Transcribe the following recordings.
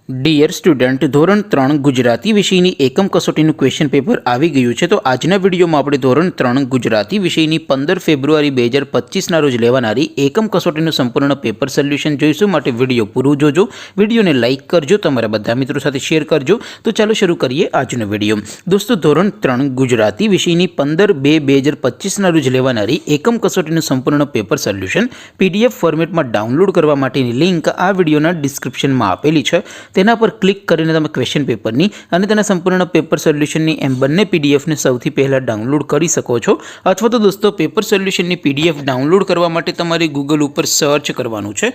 Dear student, ધોરણ 3 ગુજરાતી વિષયની એકમ કસોટીનું ક્વેશ્ચન પેપર આવી ગયું છે। તો આજના વિડીયોમાં આપણે ધોરણ 3 ગુજરાતી વિષયની 15 ફેબ્રુઆરી 2025ના રોજ લેવાનારી એકમ કસોટીનું સંપૂર્ણ પેપર સોલ્યુશન જોઈશું। માટે વિડીયો પૂરું જોજો, વિડીયોને લાઇક કરજો, તમારા બધા મિત્રો સાથે શેર કરજો। તો ચાલો શરૂ કરીએ આજનો વિડીયો। દોસ્તો, ધોરણ 3 ગુજરાતી વિષયની 15/2/2025ના રોજ લેવાનારી એકમ કસોટીનું સંપૂર્ણ પેપર સોલ્યુશન PDF ફોર્મેટમાં ડાઉનલોડ કરવા માટેની લિંક આ વિડીયોના ડિસ્ક્રિપ્શનમાં આપેલી છે। તેના પર ક્લિક કરીને તમે ક્વેશ્ચન પેપરની અને તેના સંપૂર્ણ પેપર સોલ્યુશનની એમ બંને પીડીએફને સૌથી પહેલાં ડાઉનલોડ કરી શકો છો। અથવા તો દોસ્તો, પેપર સોલ્યુશનની પીડીએફ ડાઉનલોડ કરવા માટે તમારે ગૂગલ ઉપર સર્ચ કરવાનું છે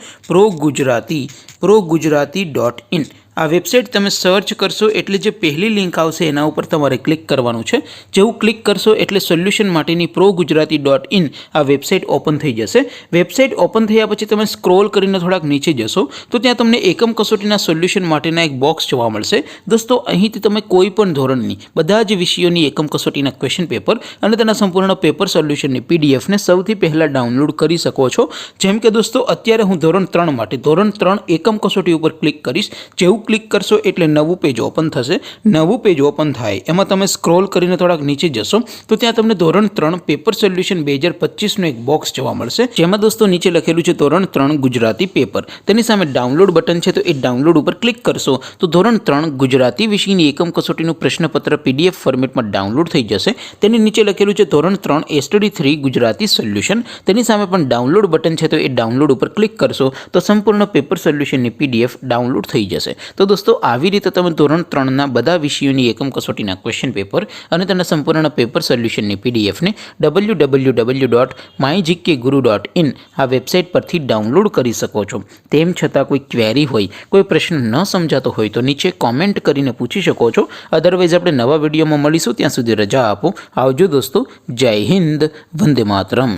progujarati.in। આ વેબસાઇટ તમે સર્ચ કરશો એટલે જે પહેલી લિંક આવશે એના ઉપર તમારે ક્લિક કરવાનું છે। જેવું ક્લિક કરશો એટલે સોલ્યુશન માટેની progujarati.in આ વેબસાઇટ ઓપન થઈ જશે। વેબસાઇટ ઓપન થયા પછી તમે સ્ક્રોલ કરીને થોડાક નીચે જશો તો ત્યાં તમને એકમ કસોટીના સોલ્યુશન માટેના એક બોક્સ જોવા મળશે। દોસ્તો, અહીંથી તમે કોઈ પણ ધોરણની બધા જ વિષયોની એકમ કસોટીના ક્વેશ્ચન પેપર અને તેના સંપૂર્ણ પેપર સોલ્યુશનની પીડીએફને સૌથી પહેલાં ડાઉનલોડ કરી શકો છો। જેમ કે દોસ્તો, અત્યારે હું ધોરણ 3 માટે ધોરણ 3 એકમ કસોટી ઉપર ક્લિક કરીશ। જેવું ક્લિક કરશો એટલે નવું પેજ ઓપન થશે। નવું પેજ ઓપન થાય એમાં તમે સ્ક્રોલ કરીને થોડાક નીચે જશો તો ત્યાં તમને ધોરણ 3 પેપર સોલ્યુશન 2025નું એક બોક્સ જોવા મળશે। જેમાં દોસ્તો નીચે લખેલું છે ધોરણ 3 ગુજરાતી પેપર। તેની સામે ડાઉનલોડ બટન છે, તો એ ડાઉનલોડ ઉપર ક્લિક કરશો તો ધોરણ 3 ગુજરાતી વિષયની એકમ કસોટીનું પ્રશ્નપત્ર PDF ફોર્મેટમાં ડાઉનલોડ થઈ જશે। તેની નીચે લખેલું છે ધોરણ 3 STD 3 ગુજરાતી સોલ્યુશન। તેની સામે પણ ડાઉનલોડ બટન છે, તો એ ડાઉનલોડ ઉપર ક્લિક કરશો તો સંપૂર્ણ પેપર સોલ્યુશનની PDF ડાઉનલોડ થઈ જશે। તો દોસ્તો, આવી રીતે તમે ધોરણ 3ના બધા વિષયોની એકમ કસોટીના ક્વેશ્ચન પેપર અને તેના સંપૂર્ણ પેપર સોલ્યુશનની પીડીએફને www.mygkguru.in આ વેબસાઇટ પરથી ડાઉનલોડ કરી શકો છો। તેમ છતાં કોઈ ક્વેરી હોય, કોઈ પ્રશ્ન ન સમજાતો હોય તો નીચે કોમેન્ટ કરીને પૂછી શકો છો। અદરવાઇઝ આપણે નવા વિડીયોમાં મળીશું, ત્યાં સુધી રજા આપો। આવજો દોસ્તો, જય હિન્દ, વંદે માતરમ।